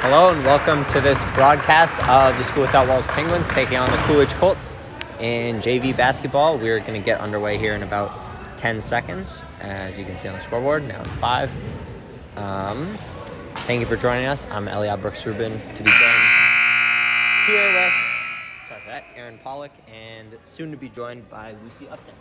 Hello and welcome to this broadcast of the School Without Walls Penguins taking on the Coolidge Colts in JV basketball. We're going to get underway here in about 10 seconds, as you can see on the scoreboard, now 5. Thank you for joining us. I'm Eliab Brooks-Rubin, to be joined here with Aaron Pollock, and soon to be joined by Lucy Upton.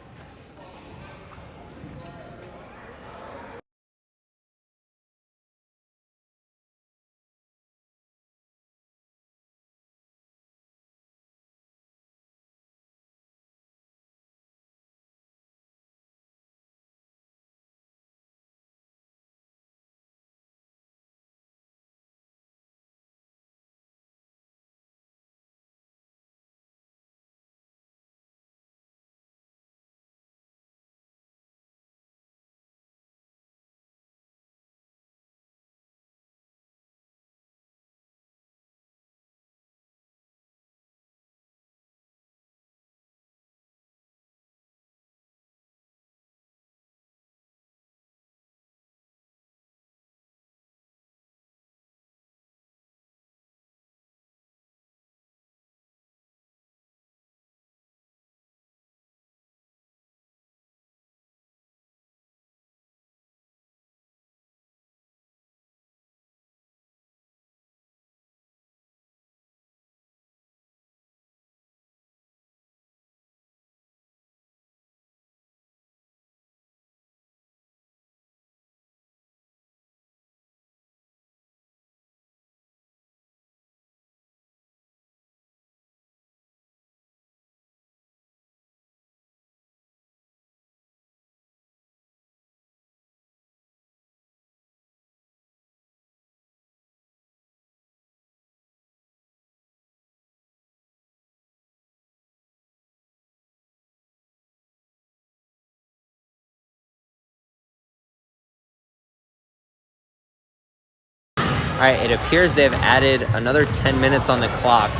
All right, it appears they've added another 10 minutes on the clock,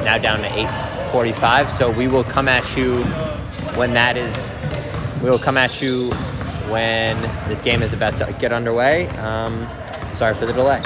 now down to 8:45. So we will come at you when this game is about to get underway. Sorry for the delay.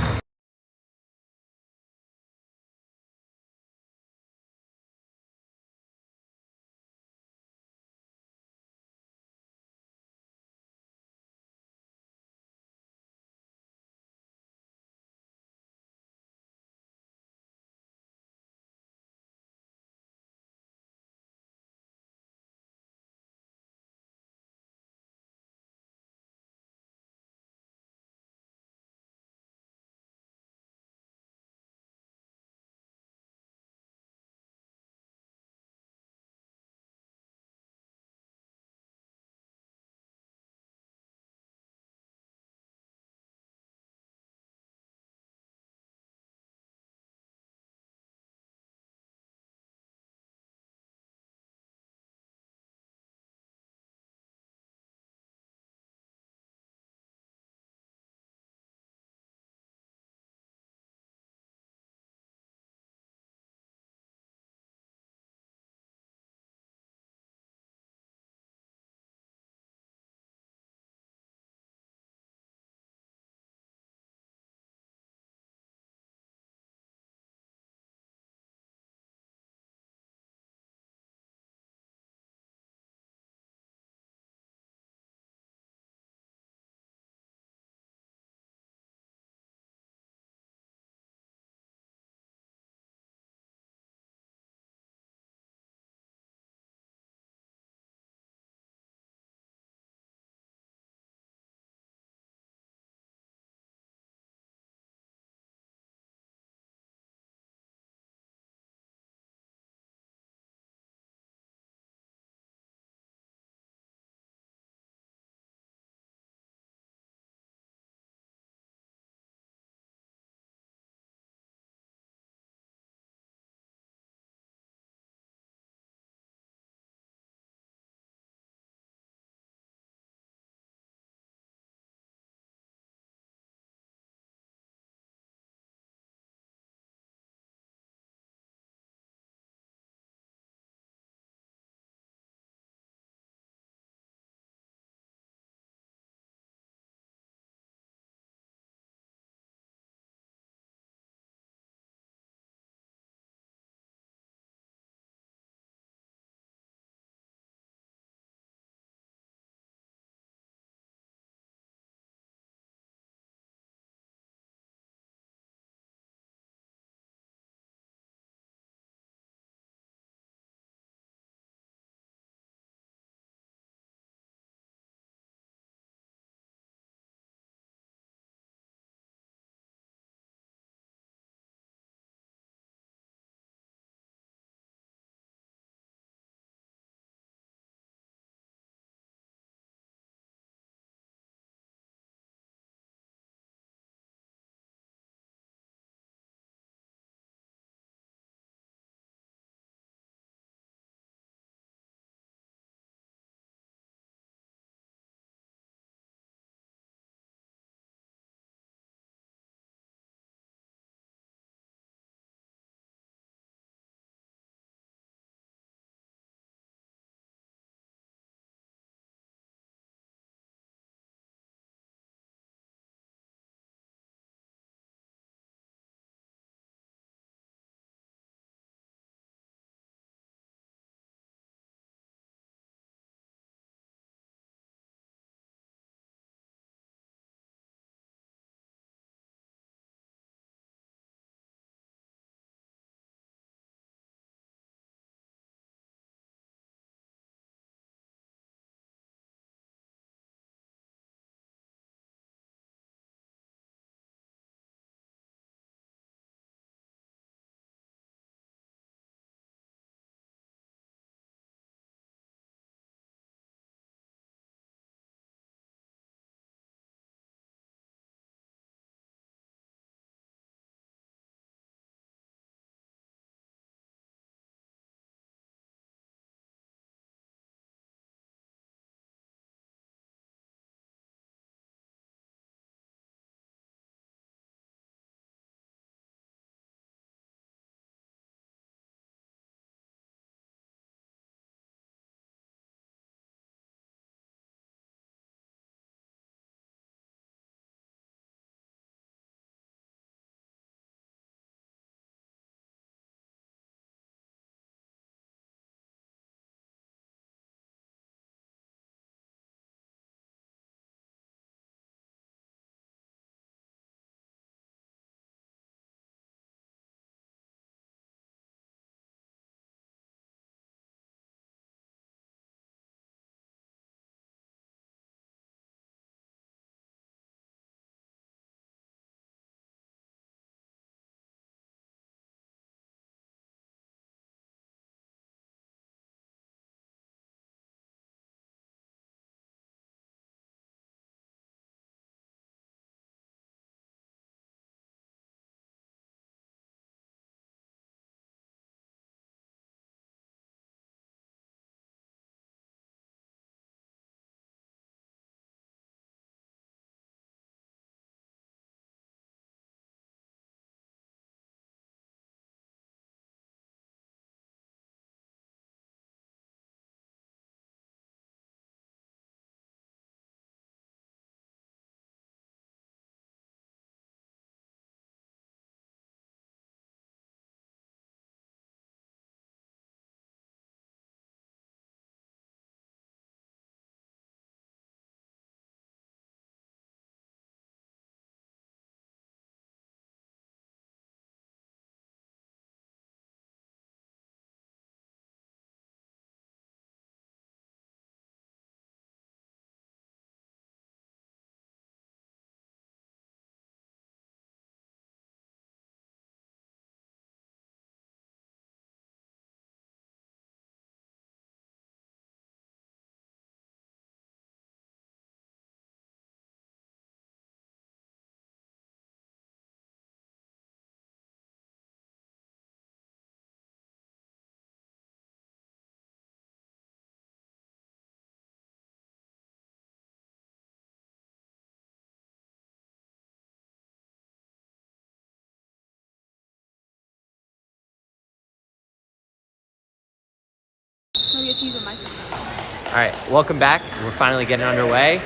No, we have to use a microphone. All right, welcome back. We're finally getting underway.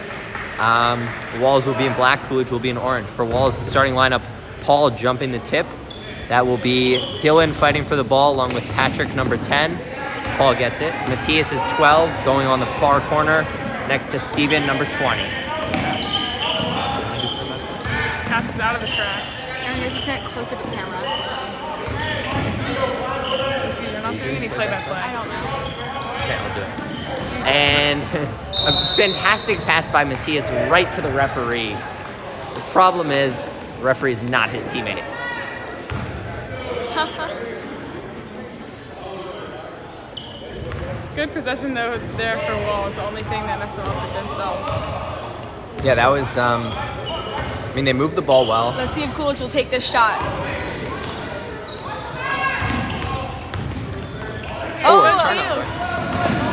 Walls will be in black, Coolidge will be in orange. For Walls, the starting lineup, Paul jumping the tip. That will be Dylan fighting for the ball along with Patrick, number 10. Paul gets it. Matthias is 12, going on the far corner next to Steven, number 20. Passes out of the track. And there's a closer to the camera. You're not doing any play-by-play. I don't know. Okay, I'll do it. And a fantastic pass by Matthias right to the referee. The problem is, the referee is not his teammate. Good possession though there for Walls. The only thing that messed them up is themselves. Yeah, that was, I mean, they moved the ball well. Let's see if Coolidge will take this shot. Oh, a turnover.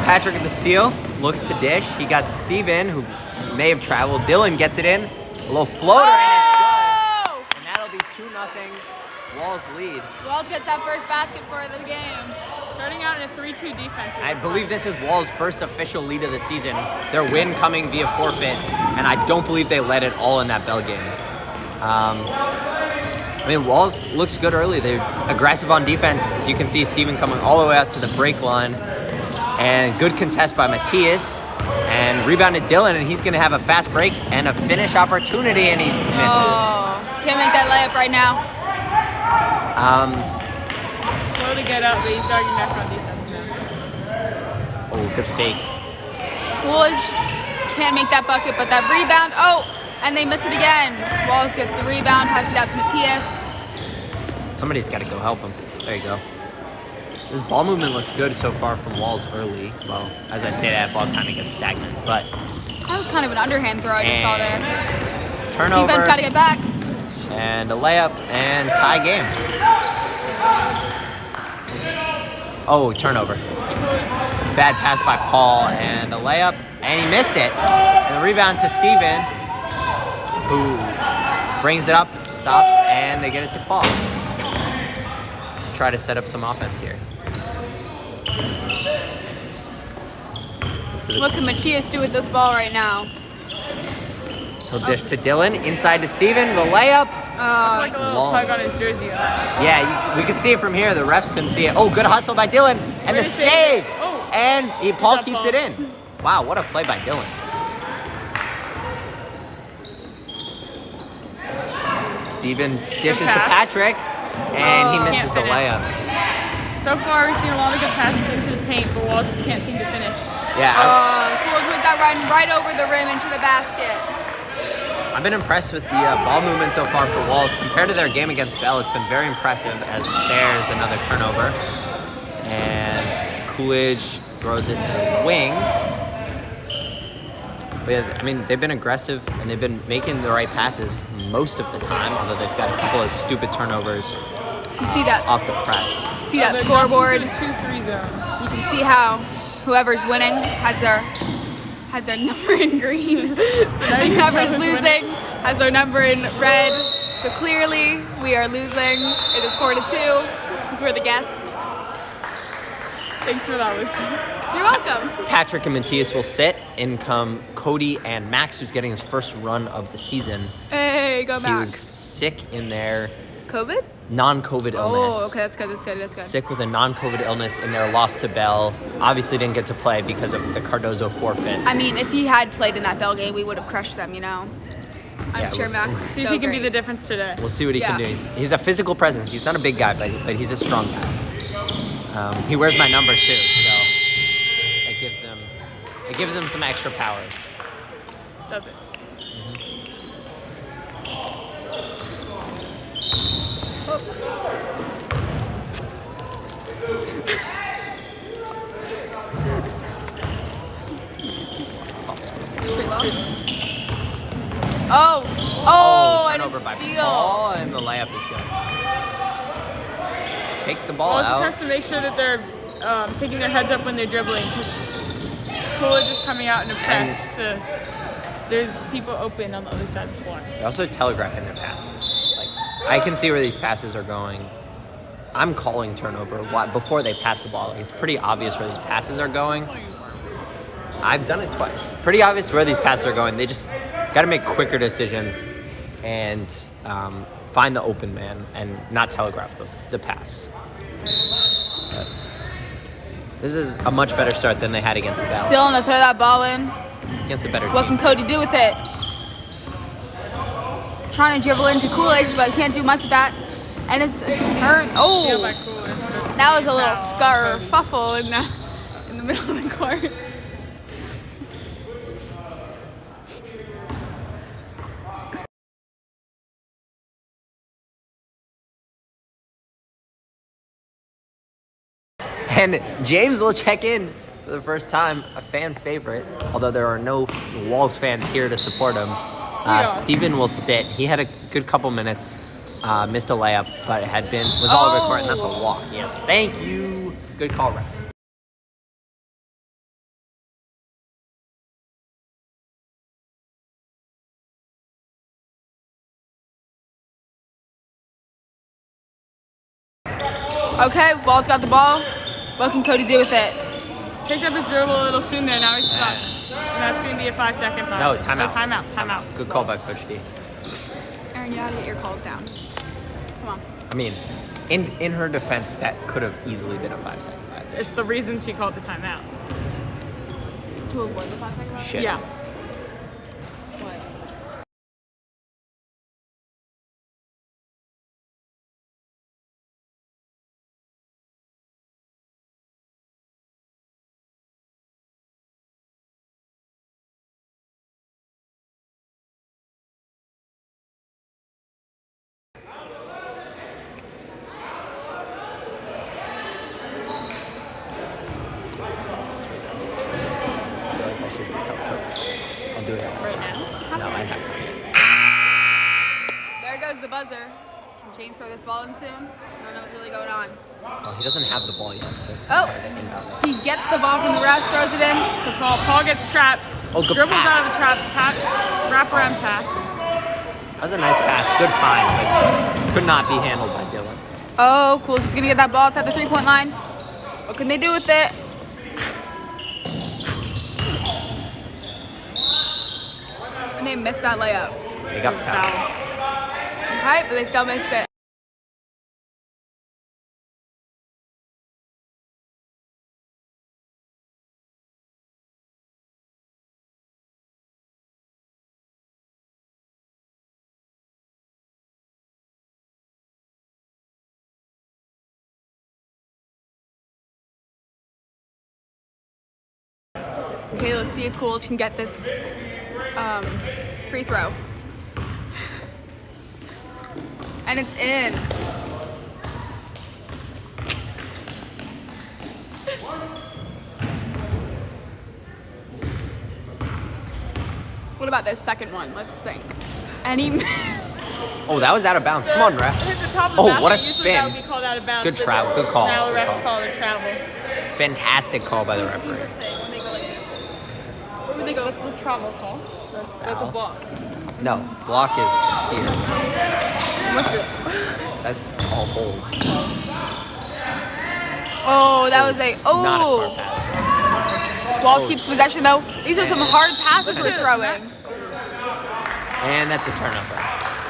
Patrick at the steal, looks to dish. He got Steven, who may have traveled. Dylan gets it in. A little floater, and it's good. And that'll be 2-0 Walls lead. Walls gets that first basket for the game. Starting out in a 3-2 defense. I believe this is Walls' first official lead of the season. Their win coming via forfeit, and I don't believe they led it all in that bell game. I mean, Walls looks good early. They're aggressive on defense. As you can see, Steven coming all the way out to the break line. And good contest by Matthias. And rebounded Dylan, and he's going to have a fast break and a finish opportunity, and he misses. Oh, can't make that layup right now. Slow to get up, but he's starting back on defense now. Oh, good fake. Coolidge can't make that bucket, but that rebound. Oh, and they miss it again. Walls gets the rebound, passes it out to Matthias. Somebody's got to go help him. There you go. This ball movement looks good so far from Walls early. Well, as I say that, ball kind of gets stagnant, but... That was kind of an underhand throw I just saw there. Turnover. Defense got to get back. And a layup and tie game. Oh, turnover. Bad pass by Paul and a layup, and he missed it. And a rebound to Steven, who brings it up, stops, and they get it to Paul. Try to set up some offense here. What can Matthias do with this ball right now? He'll dish to Dylan, inside to Steven, the layup. Like a little tug on his jersey. Yeah, we could see it from here. The refs couldn't see it. Oh, good hustle by Dylan, and the save. Oh. And Paul keeps it in. Wow, what a play by Dylan. Steven dishes to Patrick, and he misses the layup. So far, we've seen a lot of good passes into the paint, but Walls just can't seem to finish. Yeah. Coolidge was that right over the rim into the basket. I've been impressed with the ball movement so far for Walls. Compared to their game against Bell, it's been very impressive as there's another turnover. And Coolidge throws it to the wing. But yeah, I mean, they've been aggressive and they've been making the right passes most of the time, although they've got a couple of stupid turnovers You see that? off the press. See that scoreboard? 2-3 zone. You can see how whoever's winning has their number in green. And whoever's losing has their number in red. So clearly we are losing. It is 4-2 because we're the guest. Thanks for that, Lucy. You're welcome. Patrick and Matthias will sit. In come Cody and Max, who's getting his first run of the season. Hey, go He Max. was sick in their COVID? non-COVID illness. Oh, okay, that's good. Sick with a non-COVID illness in their loss to Bell. Obviously didn't get to play because of the Cardozo forfeit. I mean, if he had played in that Bell game, we would have crushed them, you know? I'm sure Max is See if so he can be great. the difference today. We'll see what he can do. He's a physical presence. He's not a big guy, but he's a strong guy. He wears my number too, so that gives him some extra powers. Does it? Oh, and turnover a by steal. Paul, and the layup is good. Take the ball Walls out. just has to make sure that they're picking their heads up when they're dribbling, because Coolidge is coming out in a press. So there's people open on the other side of the floor. They're also telegraphing their passes. Like, I can see where these passes are going. I'm calling turnover before they pass the ball. Like, it's pretty obvious where these passes are going. I've done it twice. Pretty obvious where these passes are going. They just got to make quicker decisions and find the open man and not telegraph the pass. But this is a much better start than they had against the Valley. Dylan to throw that ball in. Against a better What team. can Cody do with it? Trying to dribble into Coolidge, but can't do much with that. And it's earned. Oh, Feel like Coolidge. that was a little scuffle in the middle of the court. And James will check in for the first time, a fan favorite, although there are no Walls fans here to support him. Steven will sit. He had a good couple minutes, missed a layup, but was all over court, and that's a walk. Yes, thank you. Good call, ref. Okay, Wall's got the ball. What can Cody do with it? Picked up his dribble a little soon there. Now he's stuck. And that's going to be a 5-second foul. No, timeout. Timeout. Good call by Coach D. Aaron, you gotta get your calls down. Come on. I mean, in her defense, that could have easily been a 5-second violation. It's the reason she called the timeout. To avoid the 5-second? Shit. Yeah. What? I'll do it. Right now. No, I have to. There goes the buzzer. Can James throw this ball in soon? I don't know what's really going on. Well, he doesn't have the ball yet, so it's Oh, hard to inbound it. he gets the ball from the ref, throws it in. So Paul gets trapped. Oh, good Dribbles pass. out of the trap. Wrap around pass. That was a nice pass. Good find, but could not be handled by Dylan. Oh, Coolidge is gonna get that ball outside the 3-point line. What can they do with it? And they missed that layup. They got fouled. Okay, but they still missed it. Okay, let's see if Coolidge can get this free throw. And it's in. What about this second one? Let's think. And he Oh, that was out of bounds. Come on, ref. Hit the top of the Oh, basket. what a Usually that spin. would be called out of bounds. Good but travel. Good call. Now the Good refs call. call it travel. Fantastic call by the referee. when they go like this. Where would they go? What's the travel call? That's a Foul. block. No, block is here. What's it? That's all hold. Oh, that was a Not a smart oh. pass. Walls keeps possession though. These are some hard passes we're throwing. And that's a turnover.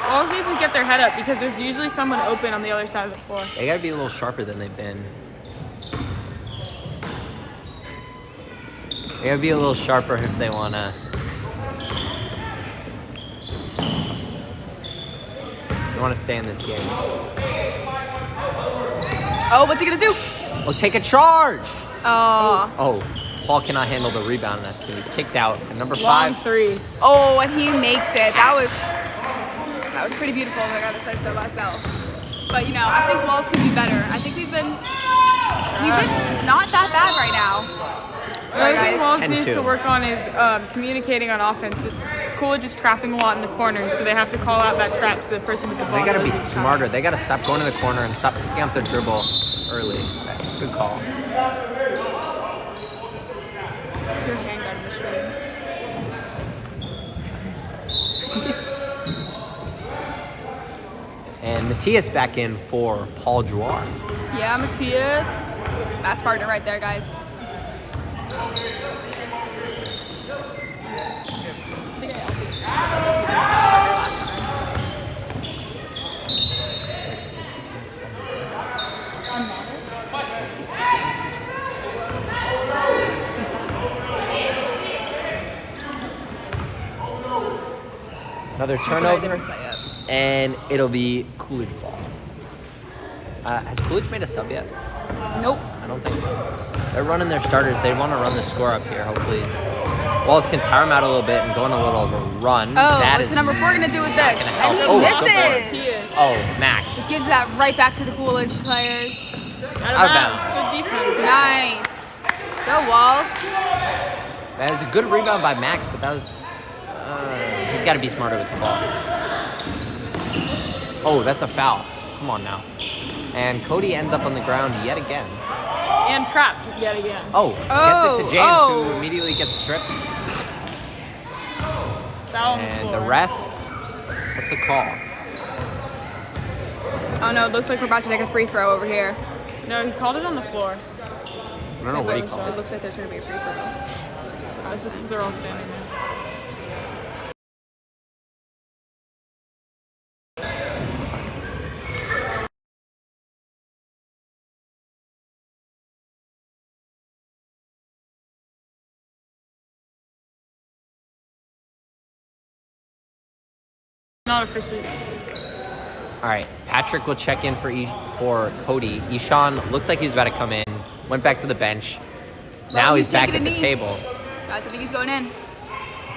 Walls needs to get their head up because there's usually someone open on the other side of the floor. They gotta be a little sharper than they've been. They gotta be a little sharper if they wanna. They wanna stay in this game. Oh, what's he gonna do? Oh, take a charge! Oh. Oh, Paul cannot handle the rebound, and that's gonna be kicked out. And number Long 5. three. Oh, and he makes it. That was pretty beautiful if I gotta say so myself. But you know, I think Walls can be better. I think we've been not that bad right now. Sorry Another thing guys. Walls 10-2. needs to work on is communicating on offense. Coolidge is trapping a lot in the corners, so they have to call out that trap so the person with the ball They gotta be knows he's smarter. They gotta stop going to the corner and stop picking up the dribble early. Good call. Your hand got in the stream. And And Matthias back in for Paul Drouard. Yeah, Matthias. Math partner right there, guys. Another turnover, and it'll be Coolidge ball. Has Coolidge made a sub yet? Nope. I don't think so. They're running their starters. They want to run the score up here, hopefully. Wallace can tire him out a little bit and go on a little of a run. Oh, that what's is number 4 gonna do with this? help. And he Oh, misses. Oh, Max. Gives that right back to the Coolidge players. Out of bounds. Good defense. Nice. Go Walls. That was a good rebound by Max, but that was... he's got to be smarter with the ball. Oh, that's a foul. Come on now. And Cody ends up on the ground yet again. And trapped yet again. Oh, gets it to James, who immediately gets stripped. Foul on the And floor. the ref, what's the call? Oh no, it looks like we're about to take a free throw over here. No, he called it on the floor. I don't know what he called. It looks like there's gonna be a free throw. That's just because they're all standing there. Not officially. All right, Patrick will check in for Cody. Ishan looked like he was about to come in, went back to the bench. Now he's back taking at a the knee. table, Guys, I think he's going in.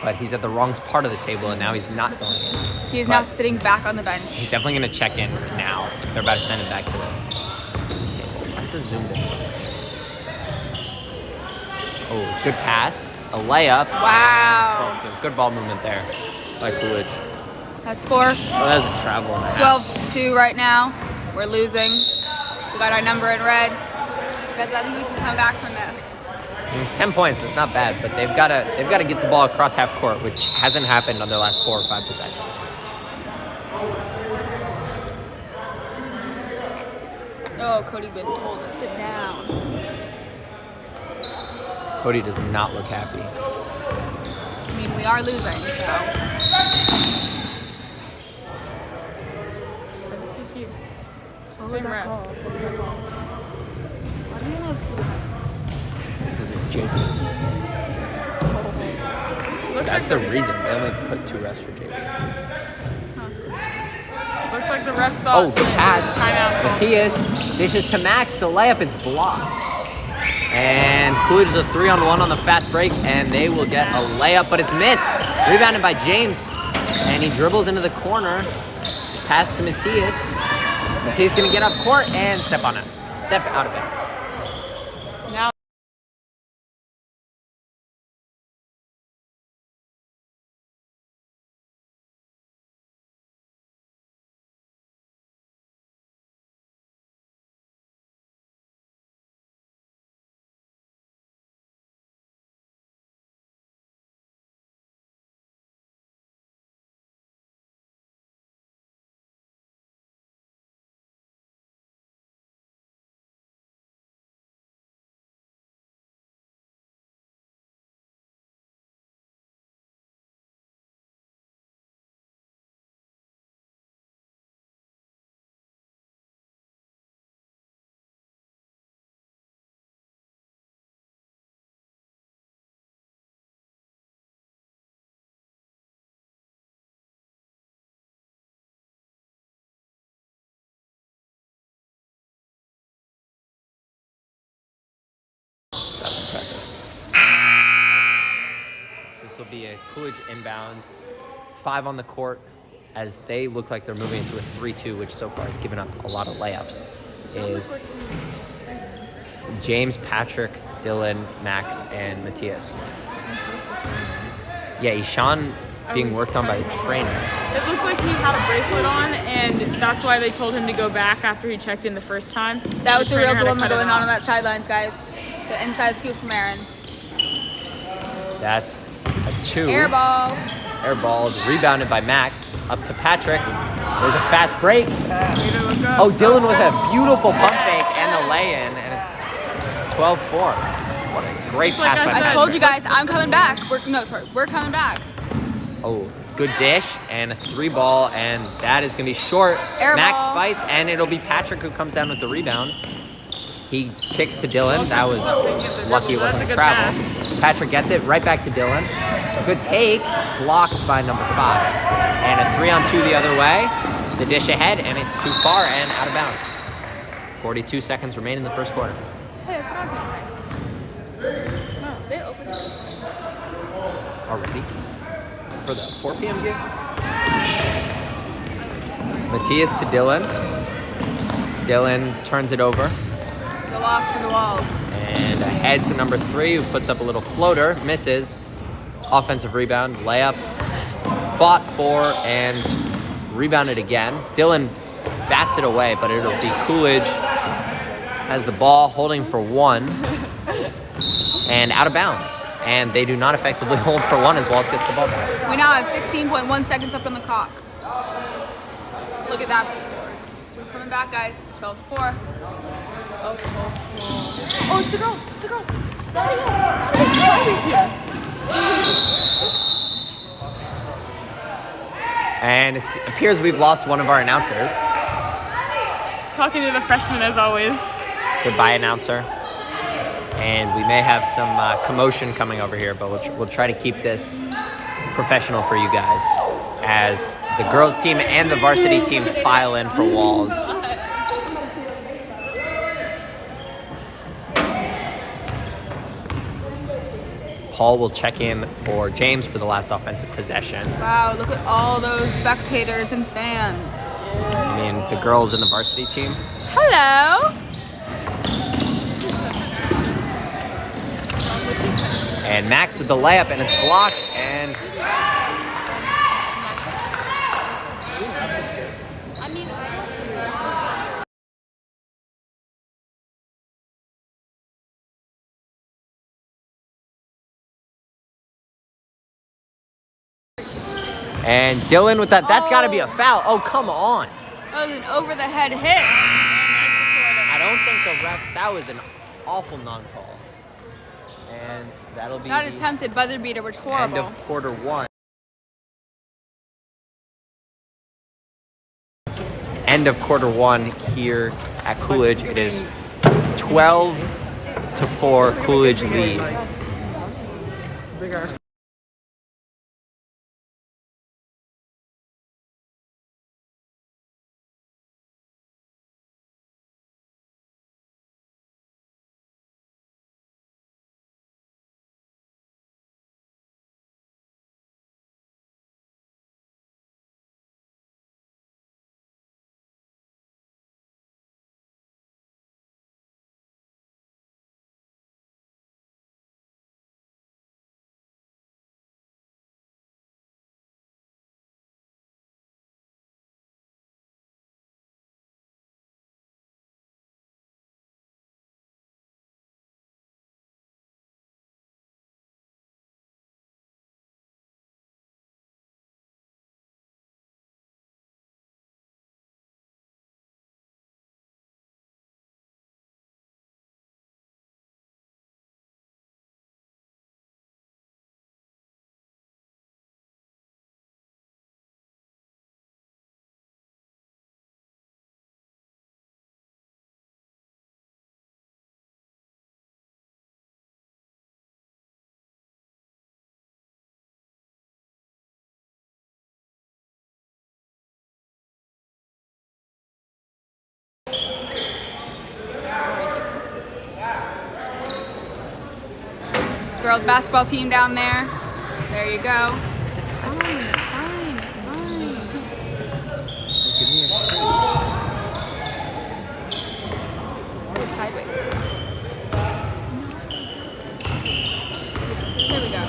but he's at the wrong part of the table, and now he's not going in. He is But now sitting back on the bench. He's definitely going to check in now. They're about to send him back to the table. Why is this zoomed in so much? Oh, good pass. A layup. Wow. And good ball movement there by Coolidge. That score, Oh, that was a travel and a half. 12-2 right now. We're losing. We got our number in red. Guys, I think we can come back from this. It's 10 points. It's not bad, but they've got to get the ball across half court, which hasn't happened on their last 4 or 5 possessions. Oh, Cody been told to sit down. Cody does not look happy. I mean, we are losing, so. What was Same that ref. called? What was that called? Why do we only have 2 refs? Because it's JV. Looks That's like the reason. They only put 2 refs for JV. Looks like the refs thought Oh, the pass. timeout call. Matthias dishes to Max. The layup is blocked. And Coolidge is a 3-on-1 on the fast break, and they will get a layup, but it's missed. Rebounded by James, and he dribbles into the corner. Pass to Matthias. Matthias gonna get up court and step on it. Step out of it. Now That's impressive. This will be a Coolidge inbound. 5 on the court as they look like they're moving into a 3-2, which so far has given up a lot of layups. Is James, Patrick, Dylan, Max, and Matthias. Yeah, Ishan being worked on by a trainer. it looks like he had a bracelet on, and that's why they told him to go back after he checked in the first time. That was the real trainer had to dilemma cut it going on off. that sidelines, guys. The inside scoop from Aaron. That's a 2. Air ball. Air ball is rebounded by Max. Up to Patrick. There's a fast break. Way to look up. Oh, Dylan with a beautiful pump fake and a lay-in, and it's 12-4. What a great Just like pass by I I said. told you guys, I'm coming back. We're coming back. Oh, good dish and a 3-ball, and that is going to be short. Air Max ball. fights, and it'll be Patrick who comes down with the rebound. He kicks to Dylan. That was lucky it wasn't a travel. Patrick gets it right back to Dylan. Good take, blocked by number 5. And a 3-on-2 the other way. The dish ahead, and it's too far and out of bounds. 42 seconds remain in the first quarter. Hey, that's what I was gonna say. No, they opened the concession stand. Already? For the 4 p.m. game? Matthias to Dylan. Dylan turns it over. It's a loss for the Walls. And ahead to number 3, who puts up a little floater, misses. Offensive rebound, layup, fought for, and rebounded again. Dylan bats it away, but it'll be Coolidge has the ball, holding for 1, and out of bounds. And they do not effectively hold for 1 as Walls gets the ball back. We now have 16.1 seconds left on the clock. Look at that board. We're coming back, guys. 12-4. Oh, it's the girls. It's the girls. And it appears we've lost one of our announcers. Talking to the freshmen as always. Goodbye, announcer. And we may have some commotion coming over here, but we'll try to keep this professional for you guys as the girls team and the varsity team file in for Walls. Paul will check in for James for the last offensive possession. Wow, look at all those spectators and fans. I mean, the girls in the varsity team. Hello. And Max with the layup, and it's blocked, and and Dylan with that. That's got to be a foul. Oh, come on. That was an over-the-head hit. I don't think the ref. That was an awful non-call. And that'll be That the attempted buzzer beater was end horrible. of quarter 1. End of quarter 1 here at Coolidge. It is 12-4 Coolidge lead. Girls basketball team down there. There you go. It's fine. It's fine. It's fine. Oh, it's sideways. There we go.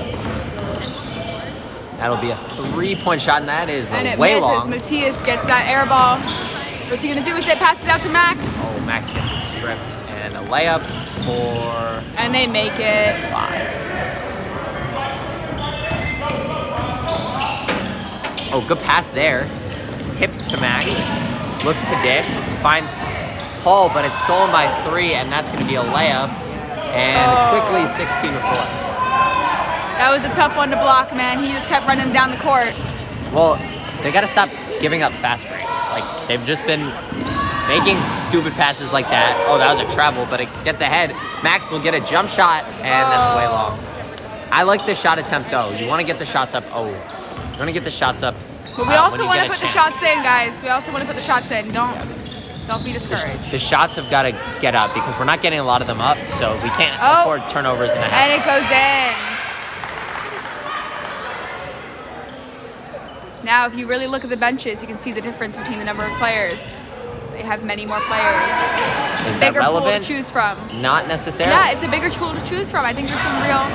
That'll be a 3-point shot, and that is And it way misses. long. Matthias gets that air ball. What's he gonna do with it? Passes out to Max. Oh, Max gets it stripped, and a layup for And they make it. 5. Oh, good pass there. Tipped to Max. Looks to dish. Finds Paul, but it's stolen by 3, and that's going to be a layup. And quickly 16-4. That was a tough one to block, man. He just kept running down the court. Well, they got to stop giving up fast breaks. Like, they've just been making stupid passes like that. Oh, that was a travel, but it gets ahead. Max will get a jump shot, and that's way long. I like the shot attempt, though. You want to get the shots up. Oh, you want to get the shots up. But we also want to put the shots in, guys. We also want to put the shots in. Don't be discouraged. The shots have got to get up because we're not getting a lot of them up, so we can't afford turnovers in a half. And it goes in. Now, if you really look at the benches, you can see the difference between the number of players. They have many more players. Is bigger that relevant? pool to choose from. Not necessarily. Yeah, it's a bigger pool to choose from. I think there's some real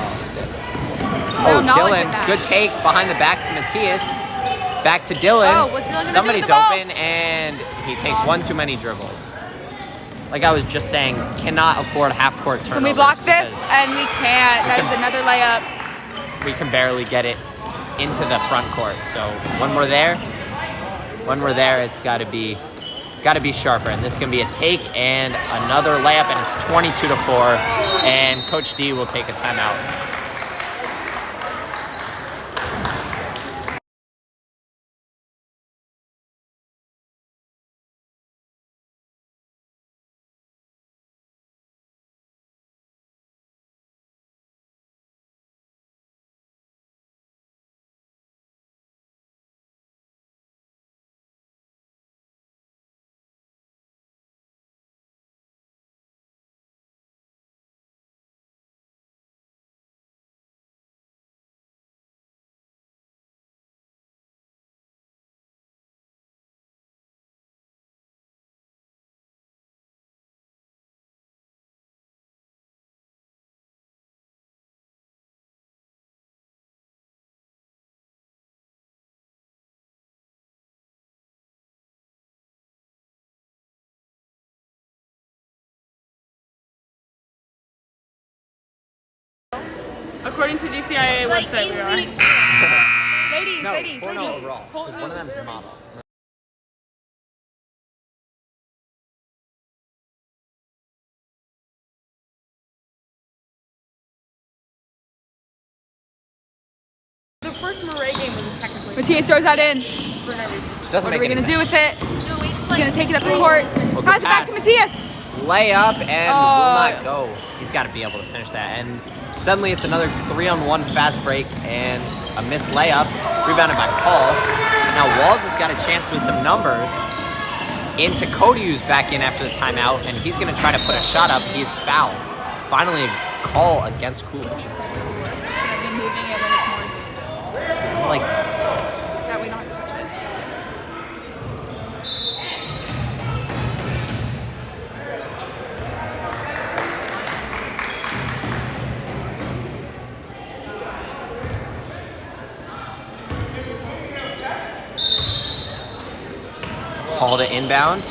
knowledge Dylan, in that. good take behind the back to Matthias. Back to Dylan. Oh, what's Dylan gonna do Somebody's with the ball? open, and he takes one too many dribbles. Like I was just saying, cannot afford half-court turnovers. Can we block this? because And we can't. That is another layup. we can barely get it into the front court. So when we're there, it's got to be sharper. And this can be a take and another layup, and it's 22-4. And Coach D will take a timeout. According to DCIA website, we are. Ladies. Overall, because one of them's a model. The first Murray game was technically Matthias throws that in. for no reason. Which doesn't What are make we any going to do sense. with it? He's going to take it up the court. Well, Pass good it back to pass. Matthias. Layup and will not go. He's got to be able to finish that. And suddenly it's another 3-on-1 fast break and a missed layup, rebounded by Paul. Now Walls has got a chance with some numbers into Cody, who's back in after the timeout, and he's going to try to put a shot up. He's fouled. Finally a call against Coolidge. Should I be moving it when it's more Like this. that we don't have to touch it? Paul to inbound.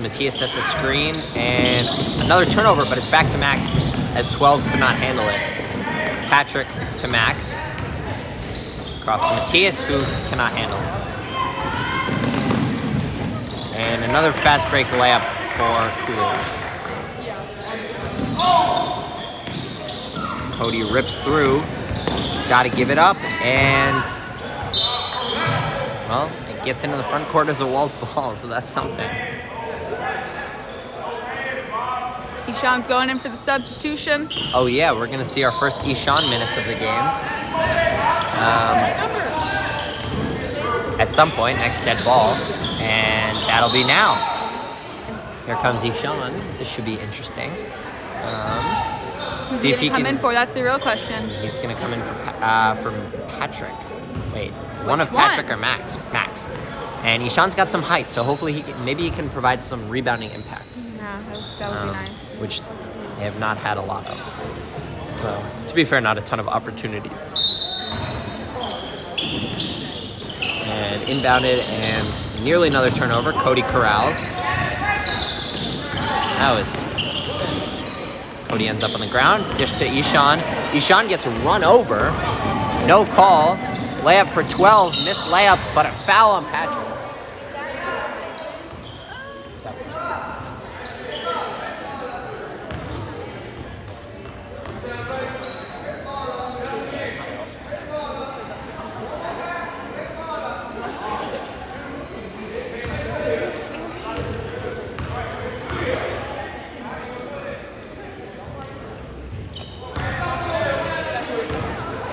Matthias sets a screen and another turnover, but it's back to Max as 12 could not handle it. Patrick to Max. Cross to Matthias, who cannot handle it. And another fast break layup for Coolidge. Cody rips through. Got to give it up, and well, it gets into the front court as a Walls ball, so that's something. Ishan's going in for the substitution. Oh yeah, we're gonna see our first Ishan minutes of the game. At some point, next dead ball, and that'll be now. Here comes Ishan. This should be interesting. Who's See he if he gonna come can. in for? That's the real question. He's gonna come in for Patrick. Wait, one of Which one? Patrick or Max? Max. And Ishan's got some height, so hopefully maybe he can provide some rebounding impact. Yeah, that would be nice. Which they have not had a lot of. Well, to be fair, not a ton of opportunities. And inbounded and nearly another turnover. Cody corrals. That was... Cody ends up on the ground. Dish to Ishan. Ishan gets run over. No call. Layup for 12. Missed layup, but a foul on Patrick.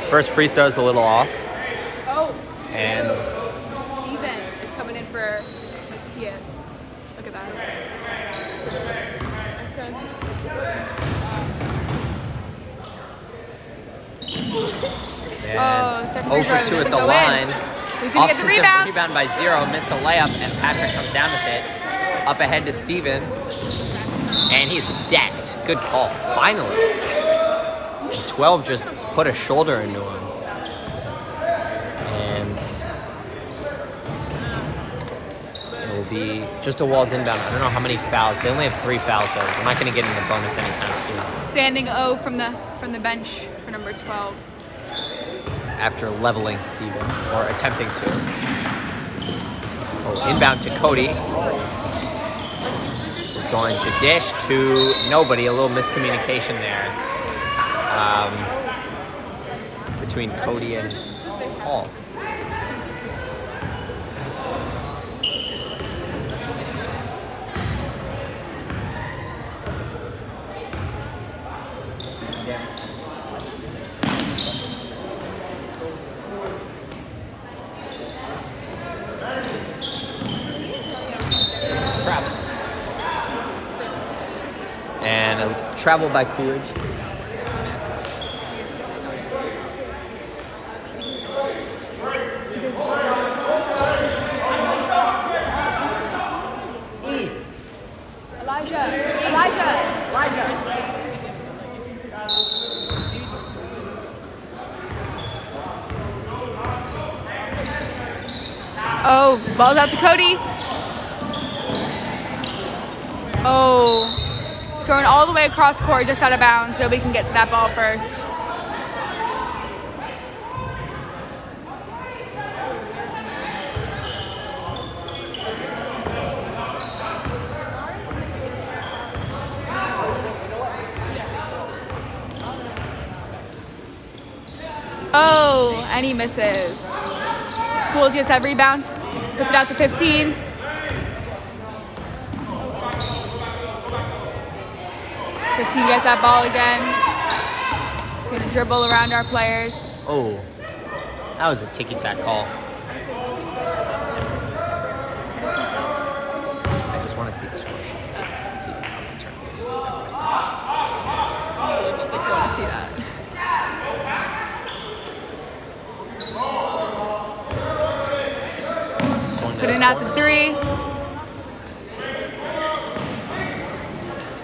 First free throw's a little off. Oh. And Steven is coming in for Matthias. Look at that. And oh, 0 for 2 at the line. Who's going to get the rebound? Rebound by 0. Missed a layup, and Patrick comes down with it. Up ahead to Steven. And he's decked. Good call. Finally. And 12 just put a shoulder into him. And it will be just a Walls inbound. I don't know how many fouls. They only have 3 fouls, so we're not going to get into bonus anytime soon. Standing O from the bench for number 12. After leveling Steven, or attempting to. Oh, inbound to Cody. Is going to dish to nobody. A little miscommunication there between Cody and Paul. And a travel by Coolidge. Elijah. Oh, ball's out to Cody. Oh. Thrown all the way across court, just out of bounds. Nobody can get to that ball first. Oh, and he misses. Coolidge gets that rebound, puts it out to 15. He gets that ball again. He's going to dribble around our players. Oh, that was a ticky-tack call. I just want to see the score sheets. See how many turnovers. If you want to see that. Put it out to 3.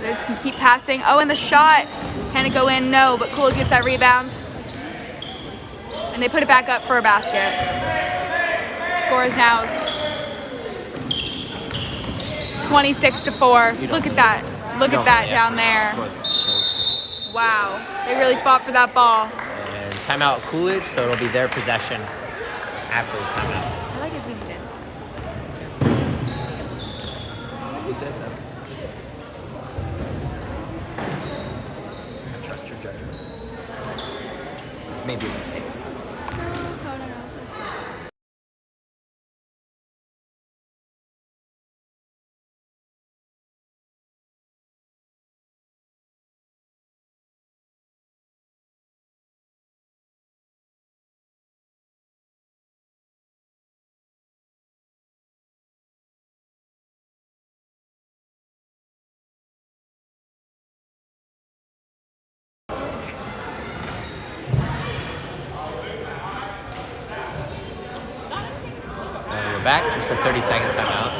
They just can keep passing. Oh, and the shot. Can it go in? No, but Coolidge gets that rebound. And they put it back up for a basket. Score is now 26-4. Look at that. Look at that down there. Wow. They really fought for that ball. And timeout Coolidge, so it'll be their possession after the timeout. I like it zoomed in. Who says so? Trust your judgment. It's maybe a mistake. Back, just a 30-second timeout.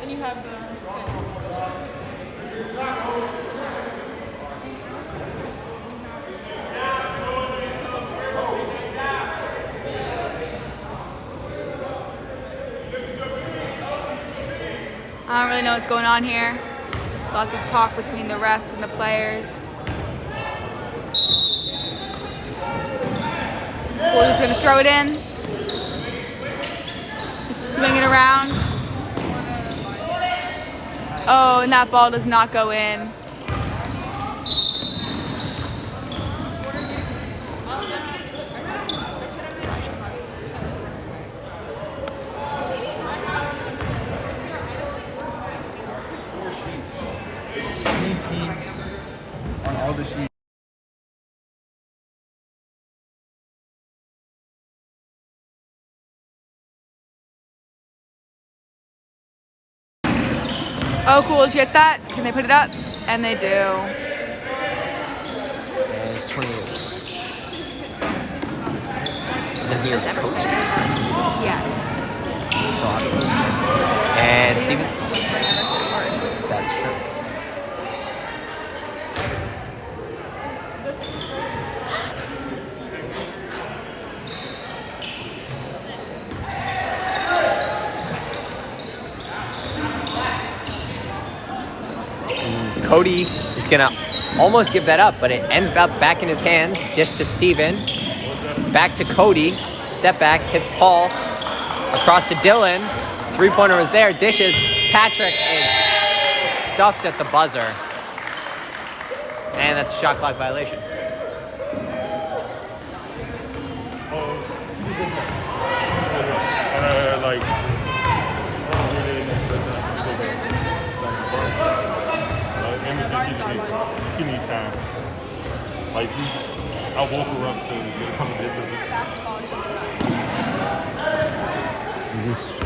And you have the... I don't really know what's going on here. Lots of talk between the refs and the players. Coolidge gonna throw it in. Swing it around. Oh, and that ball does not go in. On all the sheets. Oh, Coolidge gets that. Can they put it up? And they do. And it's 28. Isn't he your coach? Yes. So obviously. And Steven? That's true. Cody is gonna almost give that up, but it ends up back in his hands. Dish to Steven. Back to Cody. Step back, hits Paul. Across to Dylan. Three-pointer was there. Dishes. Patrick is stuffed at the buzzer. And that's a shot clock violation. He needs time. Like, I woke her up to get a couple different.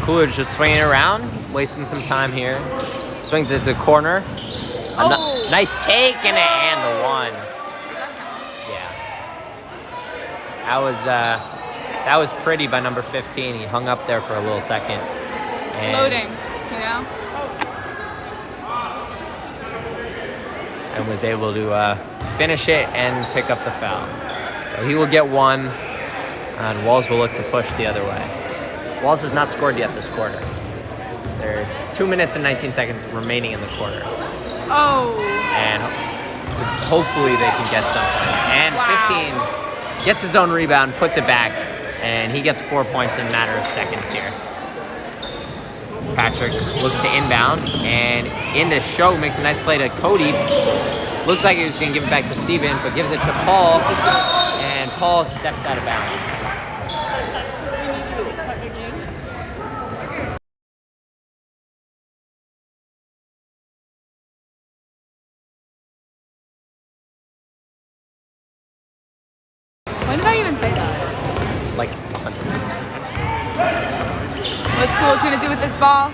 Coolidge just swinging around, wasting some time here. Swings at the corner. Nice take and the one. Yeah. That was pretty by number 15. He hung up there for a little second. And Floating, you know? and was able to finish it and pick up the foul. So he will get one, and Walls will look to push the other way. Walls has not scored yet this quarter. There are 2 minutes and 19 seconds remaining in the quarter. Oh. And hopefully they can get some points. And 15 gets his own rebound, puts it back, and he gets 4 points in a matter of seconds here. Patrick looks to inbound, and into Show makes a nice play to Cody. Looks like he was going to give it back to Steven, but gives it to Paul, and Paul steps out of bounds. When did I even say that? Like 100 times. What's Coolidge gonna do with this ball?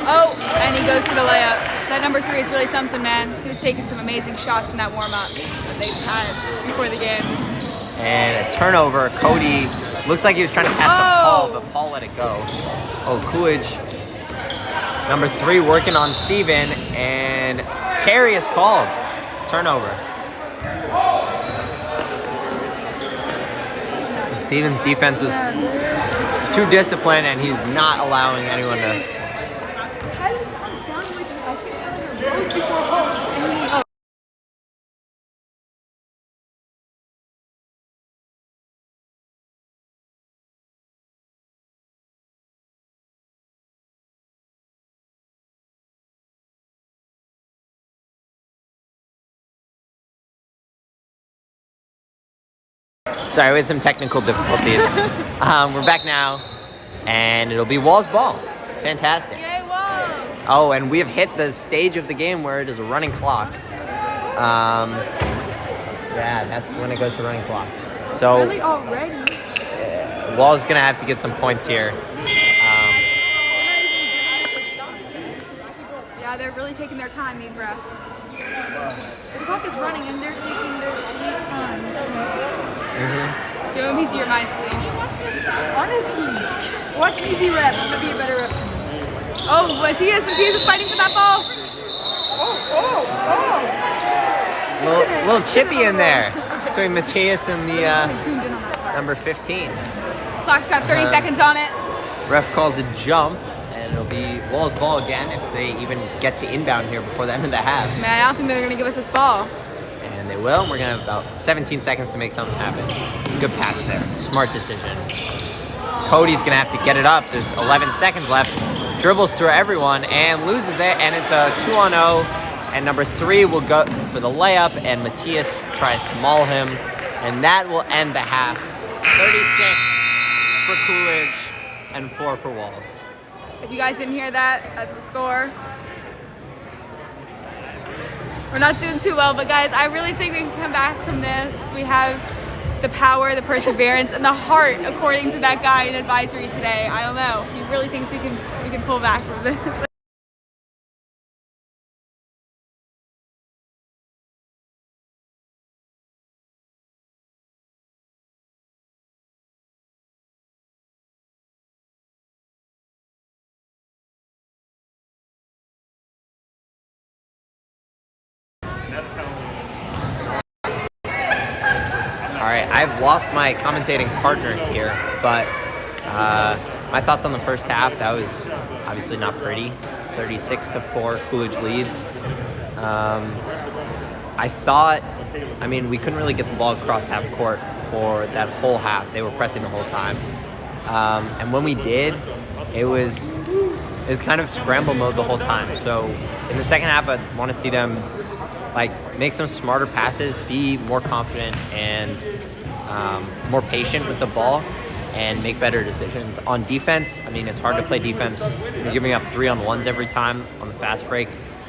Oh, and he goes for the layup. That number 3 is really something, man. He was taking some amazing shots in that warm-up that they've had before the game. And a turnover. Cody looked like he was trying to pass to Paul, but Paul let it go. Oh, Coolidge, number 3, working on Steven, and carry is called. Turnover. Steven's defense was too disciplined, and he's not allowing anyone to. Sorry, we had some technical difficulties. We're back now, and it'll be Wall's ball. Fantastic. Yay, Walls! Oh, and we have hit the stage of the game where it is a running clock. Yeah, that's when it goes to running clock. So Really already? Wall's gonna have to get some points here. Yeah, they're really taking their time, these refs. The clock is running and they're taking their sweet time. Give him easier, my sleeve. Honestly, watch me be ref. I'm gonna be a better ref. Oh, Matthias is fighting for that ball. Little chippy in there between Matthias and the number 15. Clock's got 30 seconds on it. Ref calls a jump, And it'll be Walls ball again if they even get to inbound here before the end of the half. Man, I don't think they're going to give us this ball. And they will. We're going to have about 17 seconds to make something happen. Good pass there. Smart decision. Cody's going to have to get it up. There's 11 seconds left. Dribbles through everyone and loses it. And it's a 2-on-0. And number 3 will go for the layup. And Matthias tries to maul him. And that will end the half. 36 for Coolidge and 4 for Walls. If you guys didn't hear that, that's the score. We're not doing too well, but guys, I really think we can come back from this. We have the power, the perseverance, and the heart, according to that guy in advisory today. I don't know. He really thinks we can pull back from this. All right, I've lost my commentating partners here, but my thoughts on the first half, that was obviously not pretty. It's 36-4, Coolidge leads. We couldn't really get the ball across half court for that whole half. They were pressing the whole time. And when we did, it was kind of scramble mode the whole time. So in the second half, I want to see them make some smarter passes, be more confident and more patient with the ball, and make better decisions. On defense, it's hard to play defense. You're giving up 3-on-1s every time on the fast break.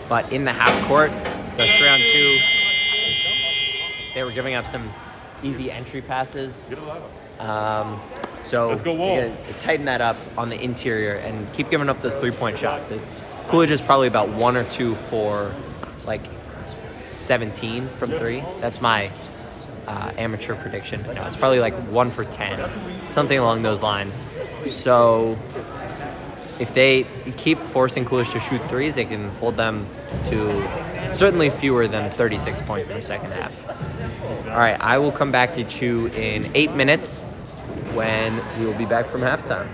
But in the half court, the 3-on-2, they were giving up some easy entry passes. So Let's go Wolves. Tighten that up on the interior and keep giving up those 3-point shots. Coolidge is probably about 1 or 2 for 17 from 3. That's my amateur prediction. No, it's probably 1 for 10, something along those lines. So if they keep forcing Coolidge to shoot threes, they can hold them to certainly fewer than 36 points in the second half. All right, I will come back to you in 8 minutes when we will be back from halftime.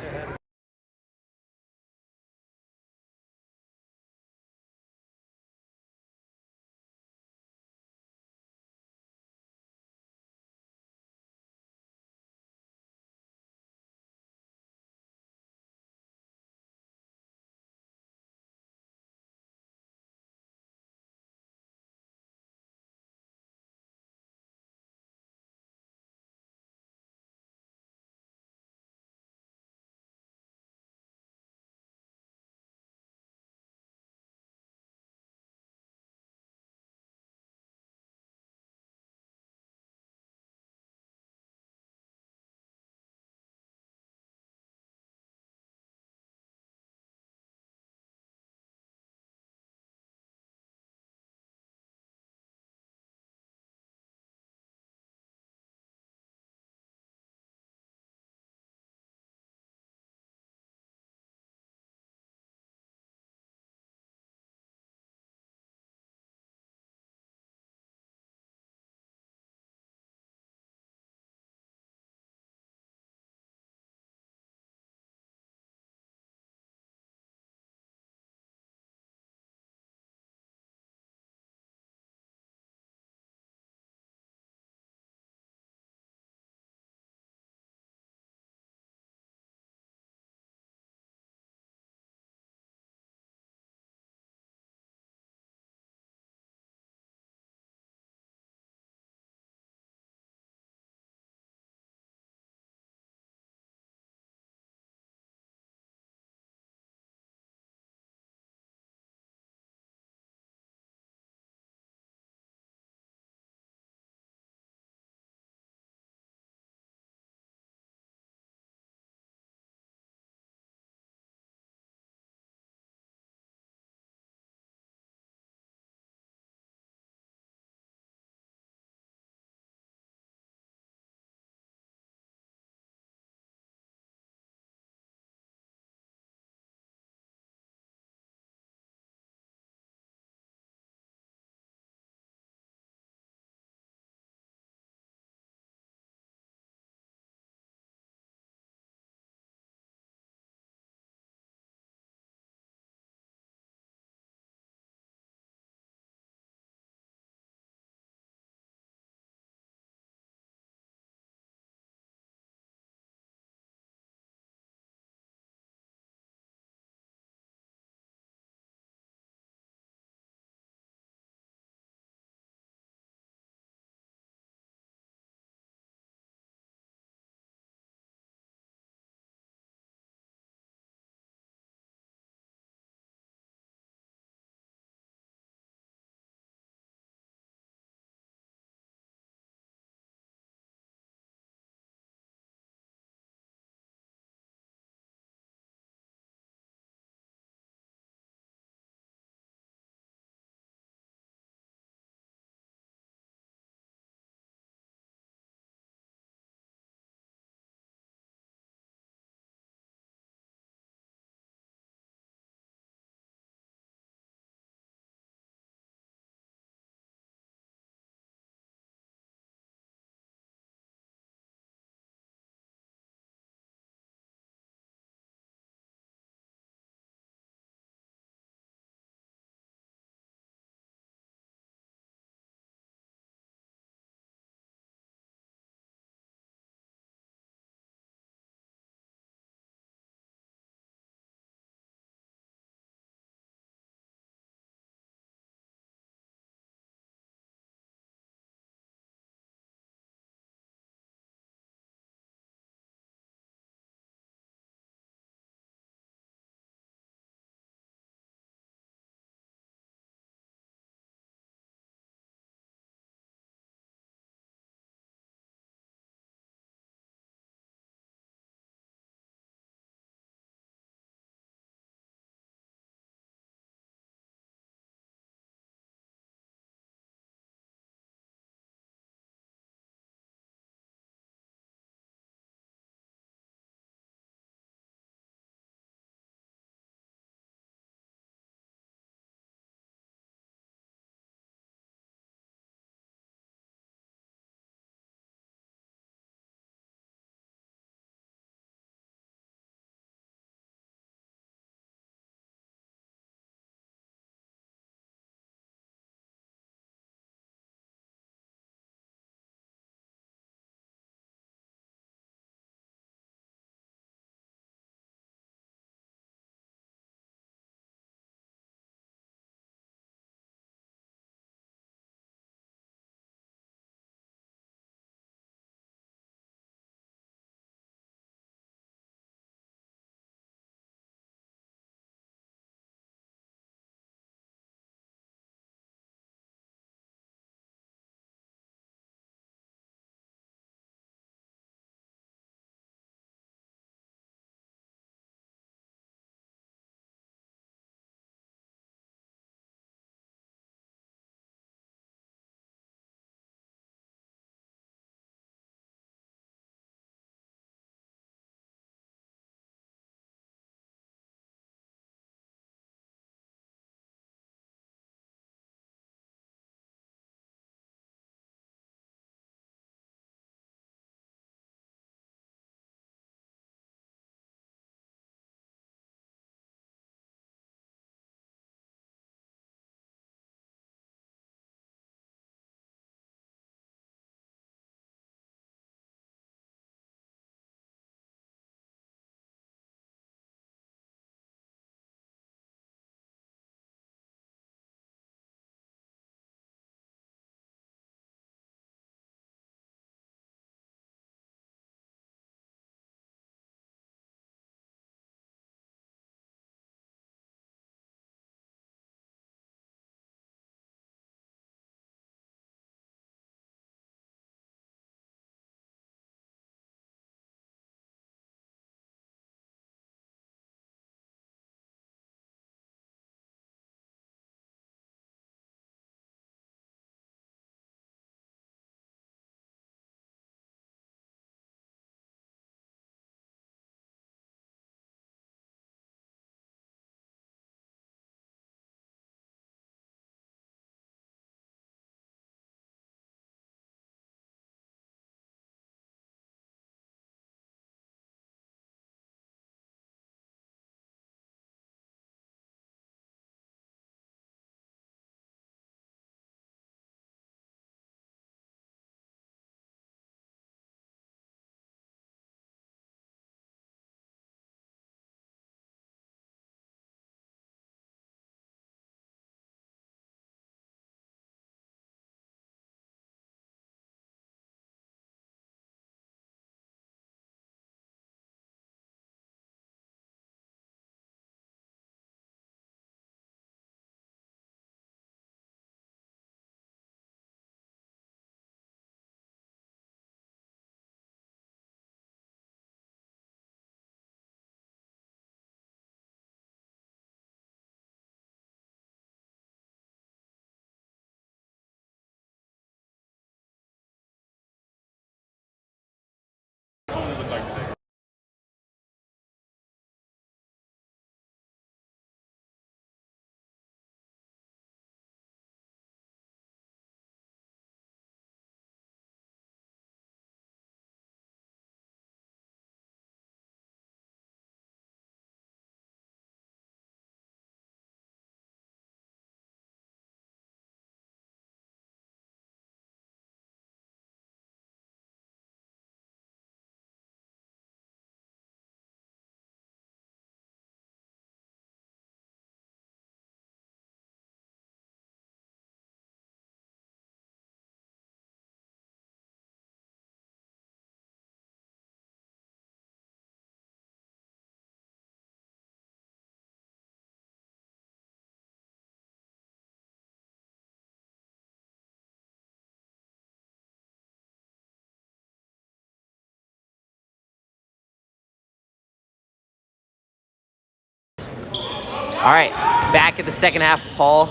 All right, back at the second half, Paul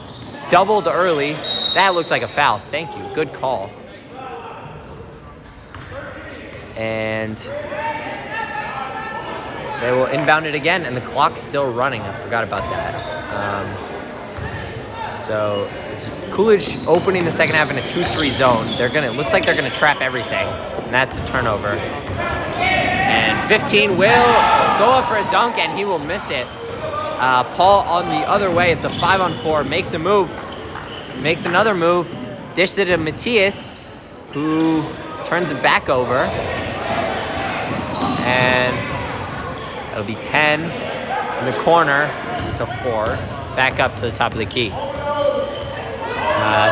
doubled early. That looked like a foul. Thank you. Good call. And they will inbound it again, and the clock's still running. I forgot about that. So this is Coolidge opening the second half in a 2-3 zone. It looks like they're gonna trap everything, and that's a turnover. And 15 will go up for a dunk, and he will miss it. Paul on the other way. It's a 5-on-4. Makes a move. Makes another move. Dishes it to Matthias, who turns it back over. And it'll be 10 in the corner to 4. Back up to the top of the key.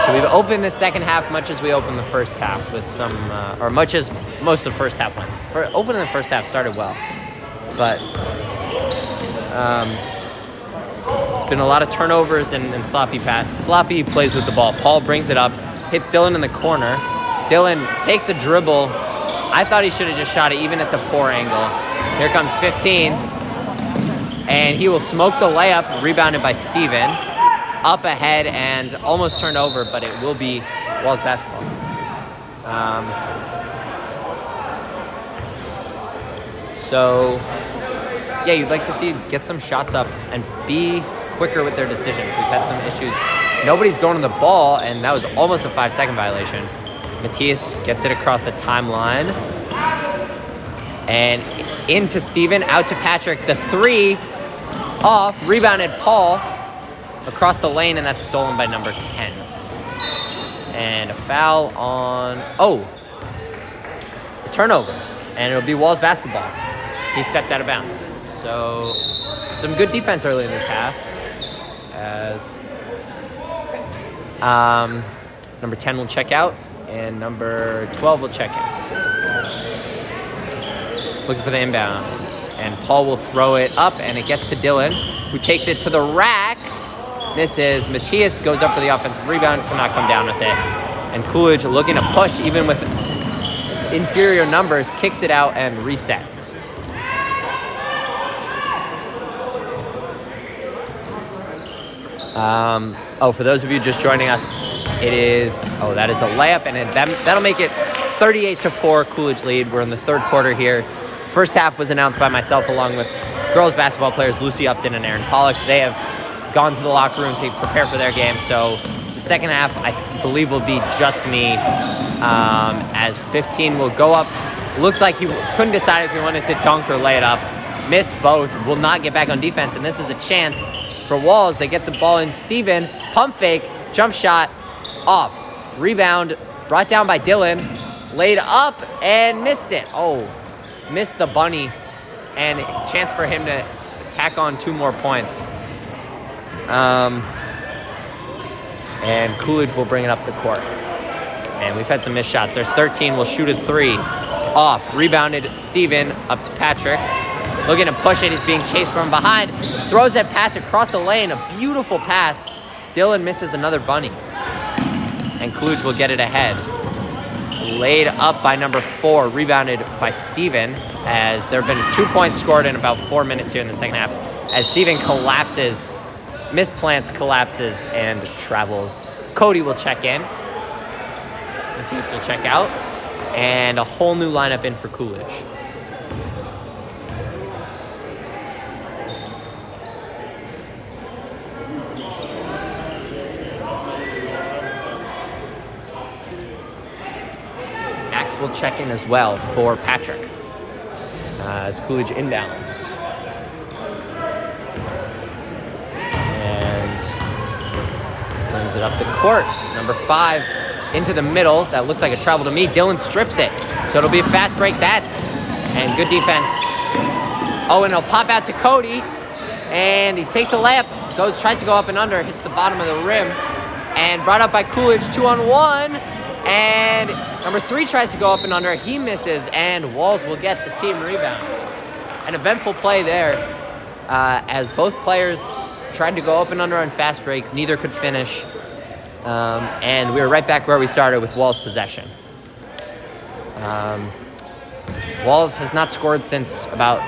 So we've opened the second half much as we opened the first half with some, or much as most of the first half went. Opening the first half started well, but it's been a lot of turnovers and sloppy plays with the ball. Paul brings it up, hits Dylan in the corner. Dylan takes a dribble. I thought he should have just shot it even at the poor angle. Here comes 15, and he will smoke the layup, rebounded by Steven. Up ahead and almost turned over, but it will be Walls basketball. So, yeah, you'd like to see get some shots up and be quicker with their decisions. We've had some issues. Nobody's going to the ball, and that was almost a 5-second violation. Matthias gets it across the timeline. And into Steven, out to Patrick. The 3 off, rebounded Paul. Across the lane, and that's stolen by number 10. And a foul on... a turnover. And it'll be Walls basketball. He stepped out of bounds. So, some good defense early in this half. As number 10 will check out, and number 12 will check in. Looking for the inbounds. And Paul will throw it up, and it gets to Dylan, who takes it to the rack. Misses. Matthias goes up for the offensive rebound, cannot come down with it. And Coolidge, looking to push even with inferior numbers, kicks it out and reset. For those of you just joining us, that is a layup, and that'll make it 38-4 Coolidge lead. We're in the third quarter here. First half was announced by myself along with girls basketball players Lucy Upton and Erin Pollock. They have gone to the locker room to prepare for their game. So the second half, I believe, will be just me, as 15 will go up. Looked like he couldn't decide if he wanted to dunk or lay it up. Missed both, will not get back on defense, and this is a chance for Walls. They get the ball in. Steven, pump fake, jump shot, off. Rebound, brought down by Dylan, laid up and missed it. Missed the bunny, and chance for him to tack on 2 more points. And Coolidge will bring it up the court. And we've had some missed shots. There's 13, will shoot a 3. Off, rebounded Steven, up to Patrick. Looking to push it, he's being chased from behind. Throws that pass across the lane, a beautiful pass. Dylan misses another bunny. And Coolidge will get it ahead. Laid up by number 4, rebounded by Steven, as there have been 2 points scored in about 4 minutes here in the second half. As Steven collapses, misplants, collapses, and travels. Cody will check in. Matthias will check out. And a whole new lineup in for Coolidge. Max will check in as well for Patrick as Coolidge inbounds. Brings it up the court. Number 5 into the middle. That looked like a travel to me. Dylan strips it. So it'll be a fast break. And good defense. And it'll pop out to Cody. And he takes the layup. Tries to go up and under. Hits the bottom of the rim. And brought up by Coolidge. 2-on-1. And number 3 tries to go up and under. He misses. And Walls will get the team rebound. An eventful play there. As both players tried to go up and under on fast breaks. Neither could finish. And we were right back where we started with Walls possession. Walls has not scored since about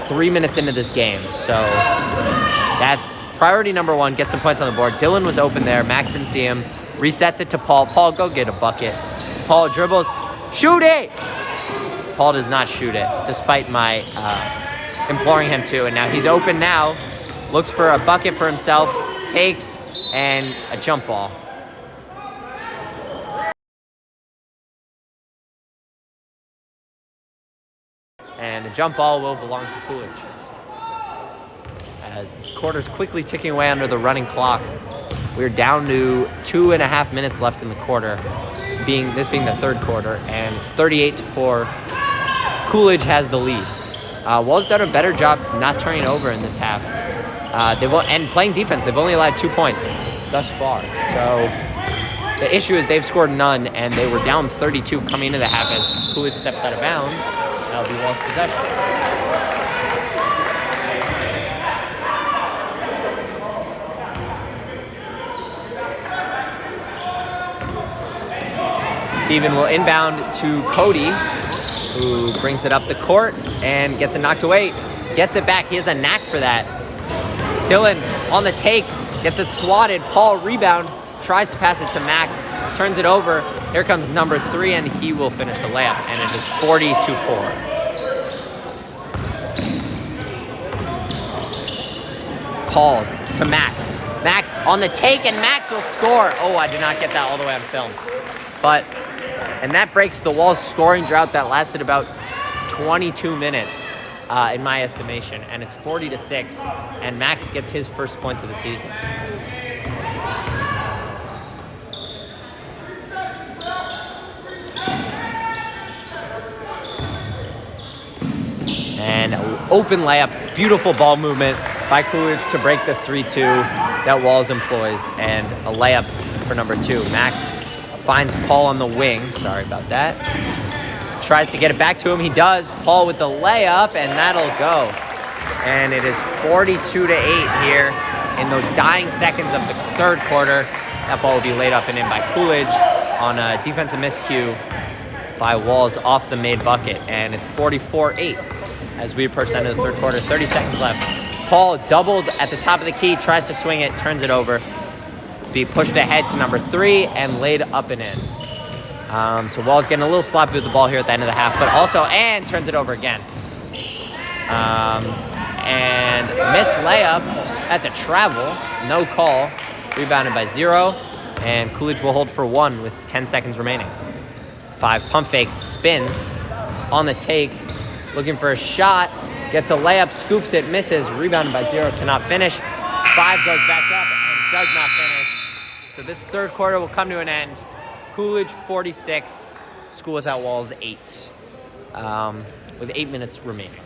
3 minutes into this game. So that's priority number one, get some points on the board. Dylan was open there. Max didn't see him. Resets it to Paul. Paul, go get a bucket. Paul dribbles. Shoot it! Paul does not shoot it, despite my imploring him to. And now he's open now. Looks for a bucket for himself. Takes, and a jump ball. And the jump ball will belong to Coolidge. As this quarter's quickly ticking away under the running clock. We're down to 2.5 minutes left in the quarter, this being the third quarter, and it's 38-4. Coolidge has the lead. Wall's done a better job not turning over in this half. And playing defense, they've only allowed 2 points thus far. So the issue is they've scored none, and they were down 32 coming into the half as Coolidge steps out of bounds. That'll be Wall's possession. Steven will inbound to Cody, who brings it up the court and gets it knocked away. Gets it back. He has a knack for that. Dylan on the take, gets it swatted. Paul rebound, tries to pass it to Max, turns it over. Here comes number 3, and he will finish the layup, and it is 40-4. Paul to Max. Max on the take, and Max will score. Oh, I did not get that all the way on film. And that breaks the Wall's scoring drought that lasted about 22 minutes, in my estimation. And it's 40-6, and Max gets his first points of the season. And open layup, beautiful ball movement by Coolidge to break the 3-2 that Walls employs, and a layup for number 2. Max finds Paul on the wing. Sorry about that. Tries to get it back to him. He does. Paul with the layup, and that'll go. And it is 42-8 here in the dying seconds of the third quarter. That ball will be laid up and in by Coolidge on a defensive miscue by Walls off the made bucket. And it's 44-8 as we approach the end of the third quarter. 30 seconds left. Paul doubled at the top of the key, tries to swing it, turns it over. Be pushed ahead to number 3 and laid up and in. So Wall's getting a little sloppy with the ball here at the end of the half, but also, and turns it over again. And missed layup. That's a travel. No call. Rebounded by 0. And Coolidge will hold for 1 with 10 seconds remaining. 5 pump fakes, spins on the take. Looking for a shot. Gets a layup, scoops it, misses. Rebounded by 0, cannot finish. 5 goes back up and does not finish. So this third quarter will come to an end. Coolidge 46, School Without Walls 8, with 8 minutes remaining.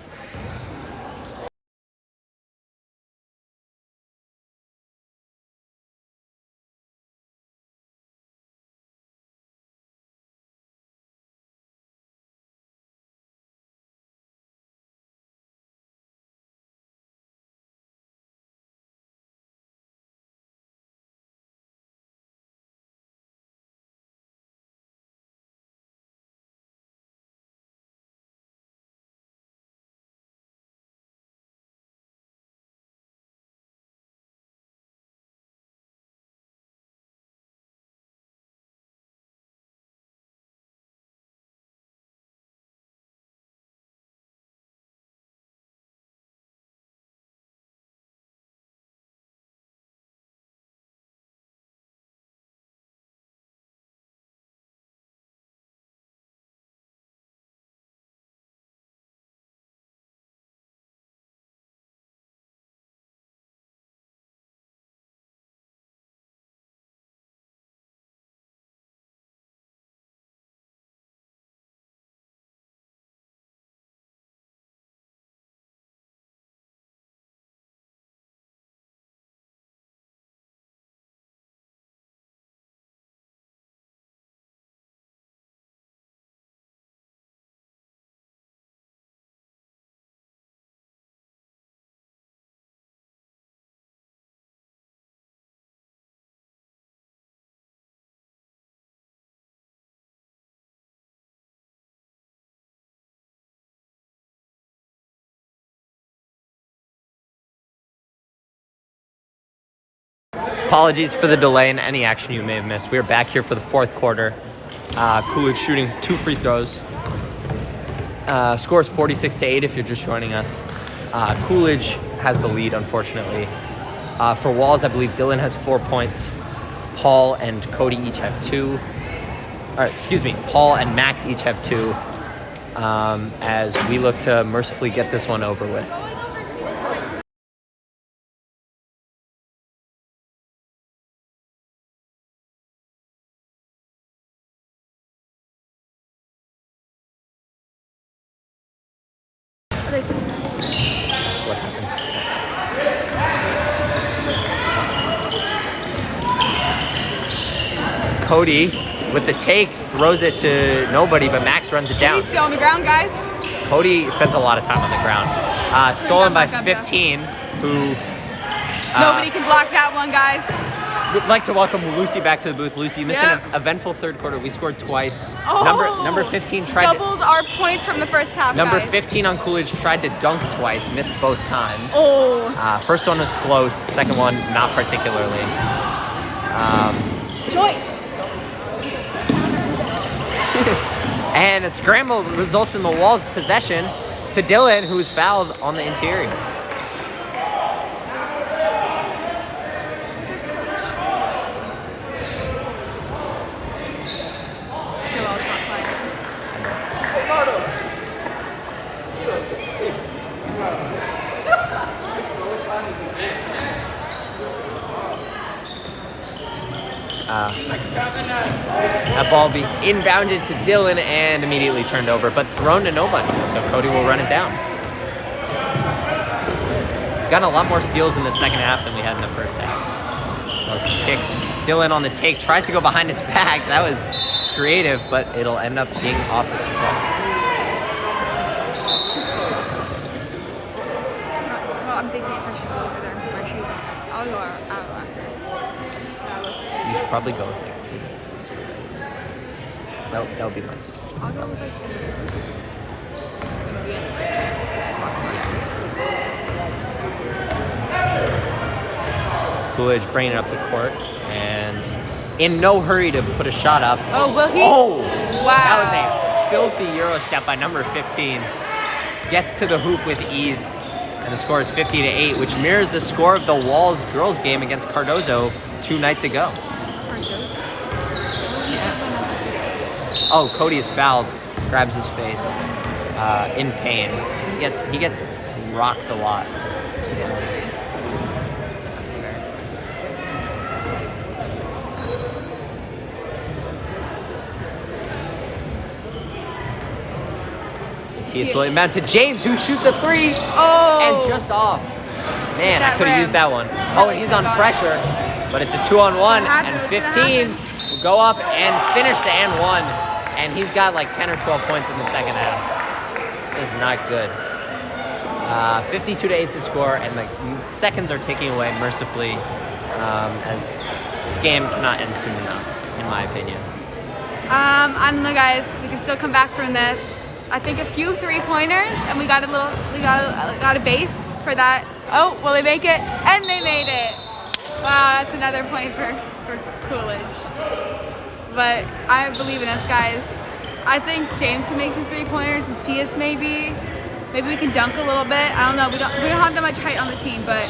Apologies for the delay in any action you may have missed. We are back here for the fourth quarter. Coolidge shooting 2 free throws. Score is 46-8 if you're just joining us. Coolidge has the lead, unfortunately. For Walls, I believe Dylan has 4 points. Paul and Cody each have 2. Paul and Max each have 2. As we look to mercifully get this one over with. That's what happens. Cody with the take throws it to nobody, but Max runs it down. He's still on the ground, guys. Cody spends a lot of time on the ground. Stolen by 15, who... Nobody can block that one, guys. We'd like to welcome Lucy back to the booth. Lucy, you missed an eventful third quarter. We scored twice. Number 15 tried doubled our points from the first half. Number guys. 15 on Coolidge tried to dunk twice, missed both times. First one was close. Second one, not particularly. Joyce. And a scramble results in the Walls' possession to Dylan, who's fouled on the interior. That ball be inbounded to Dylan and immediately turned over, but thrown to nobody, so Cody will run it down. Gotten a lot more steals in the second half than we had in the first half. That was kicked. Dylan on the take, tries to go behind his back. That was creative, but it'll end up being off his foot. Well, I'm thinking if I should go over there and put my shoes on. I'll go out after. You should probabably go with like 3 minutes. So that would be my suggestion. I'll go with like 2 minutes. It's gonna be in 3 minutes. Coolidge bringing it up the court and in no hurry to put a shot up. Oh, will he? Oh, wow. That was a filthy Euro step by number 15. Gets to the hoop with ease. And the score is 50-8, which mirrors the score of the Walls girls game against Cardozo 2 nights ago. Oh, Cody is fouled, grabs his face in pain. He gets rocked a lot. That's embarrassing. Matias will inbound to James, who shoots a 3 Oh! and just off. Man, I could have rim. used that one. Oh, and he's on pressure, but it's a 2-on-1, and 15 will go up and finish the and 1. And he's got like 10 or 12 points in the second half. It's not good. 52-8 to score, and the seconds are ticking away mercifully as this game cannot end soon enough, in my opinion. I don't know, guys. We can still come back from this. I think a few 3-pointers, and we got a base for that. Oh, will they make it? And they made it. Wow, that's another point for Coolidge. But I believe in us, guys. I think James can make some 3-pointers, and Matias maybe we can dunk a little bit. I don't know. We don't have that much height on the team, but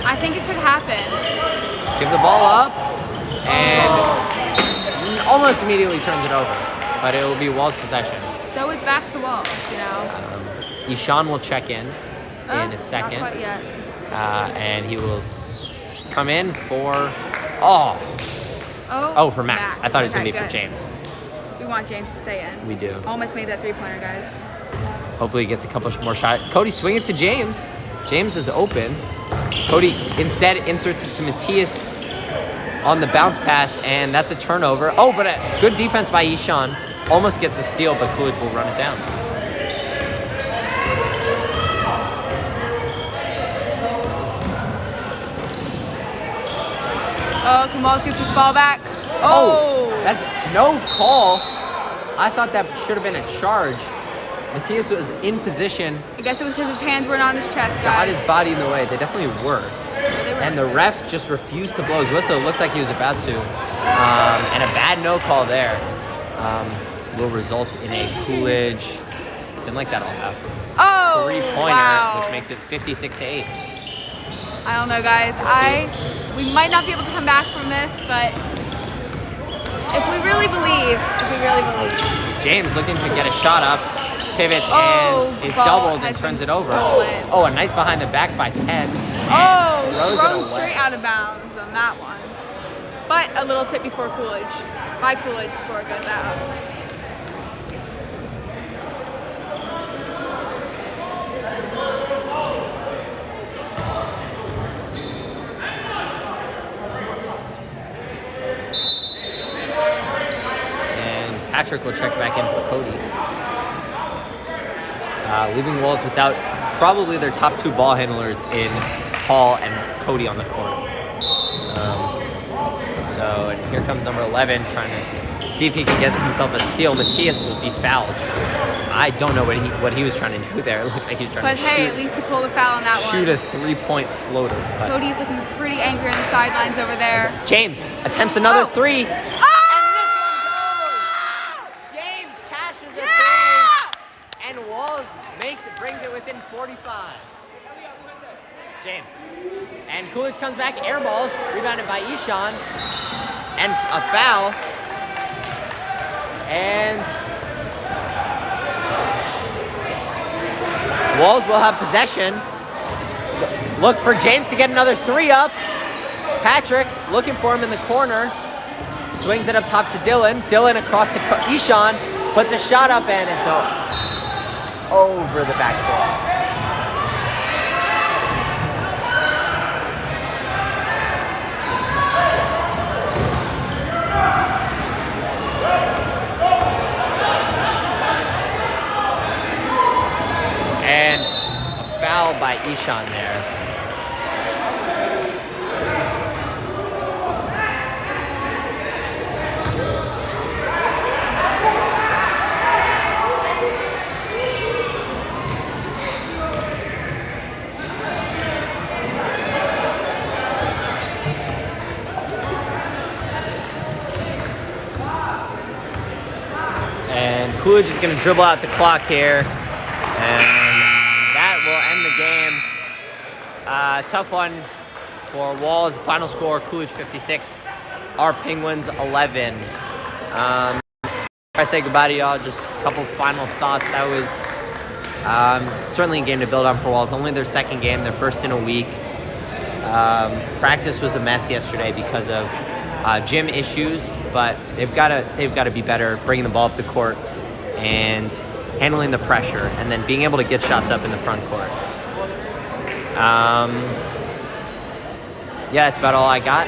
I think it could happen. Give the ball up, and almost immediately turns it over, but it will be Walls' possession. So it's back to Walls, you know. Ishan will check in a second, Not quite yet. and he will come in for for Max. I thought it was gonna be for James. We want James to stay in. We do. Almost made that 3-pointer, guys. Hopefully he gets a couple more shots. Cody swing it to James. James is open. Cody instead inserts it to Matias on the bounce pass, and that's a turnover. Oh, but a good defense by Ishan. Almost gets the steal, but Coolidge will run it down. Oh, can Walls get this ball back? Oh! That's no call. I thought that should have been a charge. Matias was in position. I guess it was because his hands weren't on his chest, Got guys. his body in the way. They definitely were. They And the ref just refused to blow his whistle. It looked like he was about to. And a bad no call there will result in a Coolidge. It's been like that all half. Oh, 3-pointer, wow. which makes it 56-8. I don't know, guys. We might not be able to come back from this, but if we really believe. James looking to get a shot up, pivots Oh, and is ball doubled and has turns been it over. stolen. Oh, a nice behind the back by Ted. Oh, throws it thrown away. straight out of bounds on that one. But a little tip before Coolidge. By Coolidge before it goes out. Patrick will check back in for Cody. Leaving Walls without probably their top 2 ball handlers in Hall and Cody on the court. And here comes number 11 trying to see if he can get himself a steal. Matthias will be fouled. I don't know what he was trying to do there. It looks like he's trying But to hey, at least he pulled a foul on that one. shoot a 3-point floater. But Cody's looking pretty angry on the sidelines over there. James attempts another 3. Oh! James cashes a 3, and Walls brings it within 45. James. And Coolidge comes back, air balls, rebounded by Ishan, and a foul. And Walls will have possession. Look for James to get another 3 up. Patrick looking for him in the corner. Swings it up top to Dylan. Dylan across to Ishan. Puts a shot up and it's over the backboard. And a foul by Ishan there. And Coolidge is going to dribble out the clock here. And that will end the game. Tough one for Walls. Final score, Coolidge 56. Our Penguins 11. Before I say goodbye to y'all, just a couple final thoughts. That was certainly a game to build on for Walls. Only their second game, their first in a week. Practice was a mess yesterday because of gym issues, but they've got to be better bringing the ball up the court and handling the pressure, and then being able to get shots up in the front court. Yeah, that's about all I got.